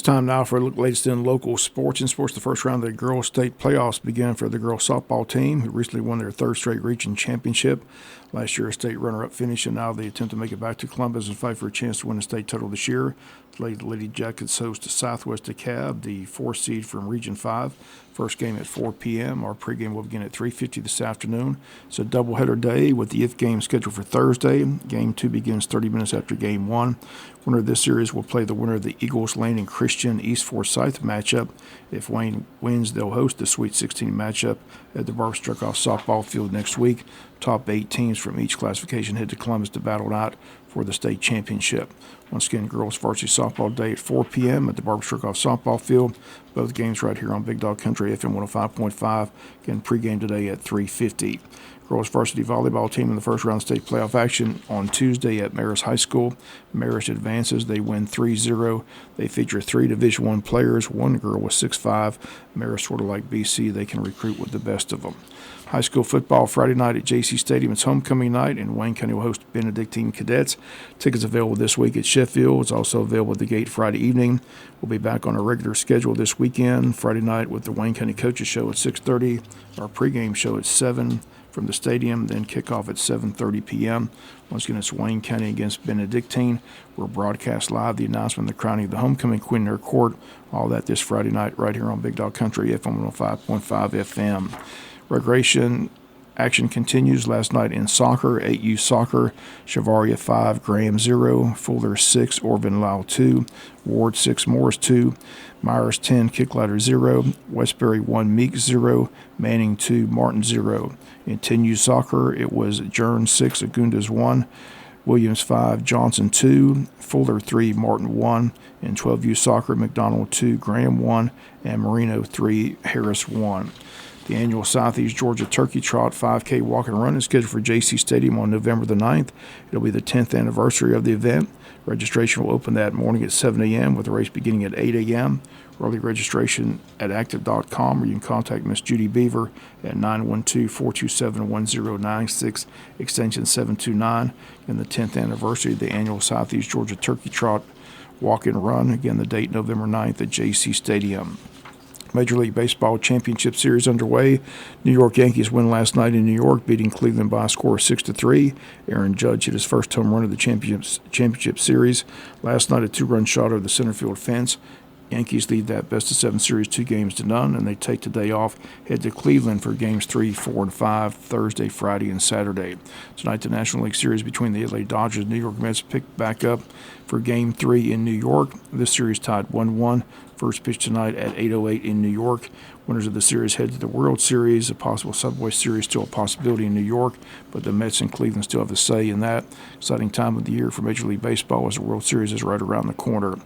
It's time now for a look latest in local sports. In sports, the first round of the girls' state playoffs began for the girls' softball team, who recently won their third straight region championship. Last year, a state runner-up finish, and now they attempt to make it back to Columbus and fight for a chance to win the state title this year. The Lady Jackets host Southwest DeKalb, the fourth seed from Region 5. First game at 4 p.m. Our pregame will begin at 3:50 this afternoon. It's a doubleheader day with the IF game scheduled for Thursday. Game 2 begins 30 minutes after Game 1. Winner of this series will play the winner of the Eagles Lane and Christian East Forsyth matchup. If Wayne wins, they'll host the Sweet 16 matchup at the Barb Struckoff softball field next week. Top 8 teams from each classification head to Columbus to battle it out for the state championship. Once again, girls varsity softball day at 4 p.m. at the Barb Struckoff softball field. Both games right here on Big Dog Country FM 105.5. Again, pregame today at 3:50. Girls varsity volleyball team in the first round of state playoff action on Tuesday at Marist High School. Marist advances. They win 3-0. They feature 3 Division I players. One girl was 6'5". Marist, sort of like BC, they can recruit with the best of them. High school football Friday night at JC Stadium. It's homecoming night, and Wayne County will host Benedictine Cadets. Tickets available this week at Sheffield. It's also available at the gate Friday evening. We'll be back on a regular schedule this weekend, Friday night, with the Wayne County Coaches Show at 6:30. Our pregame show at 7 from the stadium, then kickoff at 7:30 p.m. Once again, it's Wayne County against Benedictine. We'll broadcast live the announcement of the crowning of the homecoming queen in her court. All that this Friday night right here on Big Dog Country, FM 105.5 FM. Recreation action continues last night in soccer. 8U soccer, Chavaria 5, Graham 0, Fuller 6, Orvin Lau 2, Ward 6, Morris 2, Myers 10, Kicklighter 0, Westbury 1, Meek 0, Manning 2, Martin 0. In 10U soccer, it was Jern 6, Agundas 1, Williams 5, Johnson 2, Fuller 3, Martin 1. In 12U soccer, McDonald 2, Graham 1, and Marino 3, Harris 1. The annual Southeast Georgia Turkey Trot 5K Walk and Run is scheduled for JC Stadium on November the 9th. It'll be the 10th anniversary of the event. Registration will open that morning at 7 a.m. with the race beginning at 8 a.m. Early registration at active.com, or you can contact Miss Judy Beaver at 912-427-1096, extension 729. And the 10th anniversary of the annual Southeast Georgia Turkey Trot Walk and Run. Again, the date November 9th at JC Stadium. Major League Baseball Championship Series underway. New York Yankees win last night in New York, beating Cleveland by a score of 6-3. Aaron Judge hit his first home run of the championship series last night, a 2-run shot over the center field fence. Yankees lead that best-of-7 series 2-0, and they take the day off, head to Cleveland for games 3, 4, and 5, Thursday, Friday, and Saturday. Tonight, the National League Series between the LA Dodgers and New York Mets picked back up for Game 3 in New York. This series tied 1-1. First pitch tonight at 8:08 in New York. Winners of the series head to the World Series. A possible Subway Series still a possibility in New York, but the Mets and Cleveland still have a say in that. Exciting time of the year for Major League Baseball as the World Series is right around the corner. A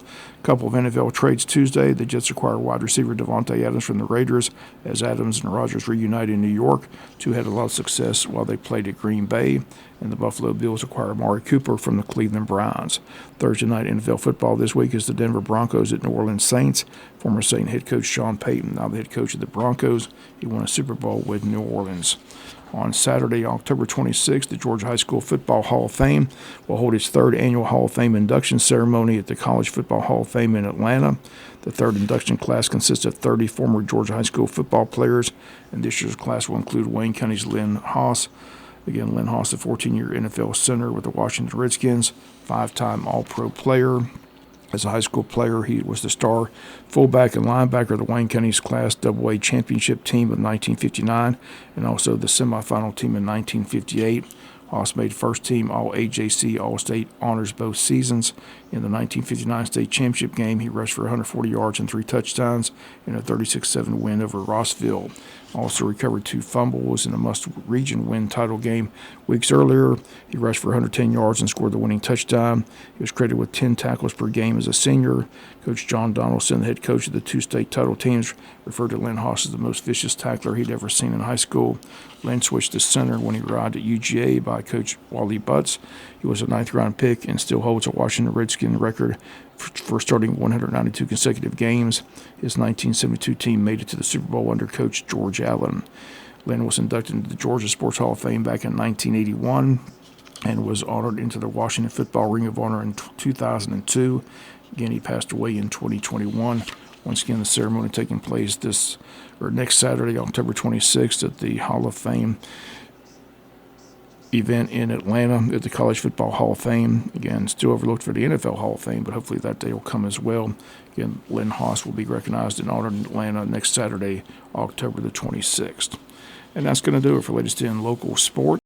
couple of NFL trades Tuesday. The Jets acquire wide receiver Devontae Adams from the Raiders as Adams and Rodgers reunite in New York. Two had a lot of success while they played at Green Bay. And the Buffalo Bills acquire Amari Cooper from the Cleveland Browns. Thursday night NFL football this week is the Denver Broncos at New Orleans Saints. Former Saint head coach Sean Payton, now the head coach of the Broncos. He won a Super Bowl with New Orleans. On Saturday, October 26th, the Georgia High School Football Hall of Fame will hold its third annual Hall of Fame induction ceremony at the College Football Hall of Fame in Atlanta. The third induction class consists of 30 former Georgia High School football players, and this year's class will include Wayne County's Lynn Haas. Again, Lynn Haas, a 14-year NFL center with the Washington Redskins, 5-time All-Pro player. As a high school player, he was the star fullback and linebacker of the Wayne County's Class AA championship team of 1959 and also the semifinal team in 1958. Haas made first-team All-AJC All-State honors both seasons. In the 1959 state championship game, he rushed for 140 yards and 3 touchdowns in a 36-7 win over Rossville. Also recovered 2 fumbles in a must-region win title game weeks earlier. He rushed for 110 yards and scored the winning touchdown. He was credited with 10 tackles per game as a senior. Coach John Donaldson, the head coach of the 2 state title teams, referred to Lynn Haas as the most vicious tackler he'd ever seen in high school. Lynn switched to center when he arrived at UGA by Coach Wally Butts. He was a 9th-round pick and still holds a Washington Redskin record for starting 192 consecutive games. His 1972 team made it to the Super Bowl under Coach George Allen. Lynn was inducted into the Georgia Sports Hall of Fame back in 1981 and was honored into the Washington Football Ring of Honor in 2002. Again, he passed away in 2021. Once again, the ceremony taking place next Saturday, October 26th, at the Hall of Fame event in Atlanta at the College Football Hall of Fame. Again, still overlooked for the NFL Hall of Fame, but hopefully that day will come as well. Again, Lynn Haas will be recognized and honored in Atlanta next Saturday, October the 26th. And that's going to do it for latest in local sports.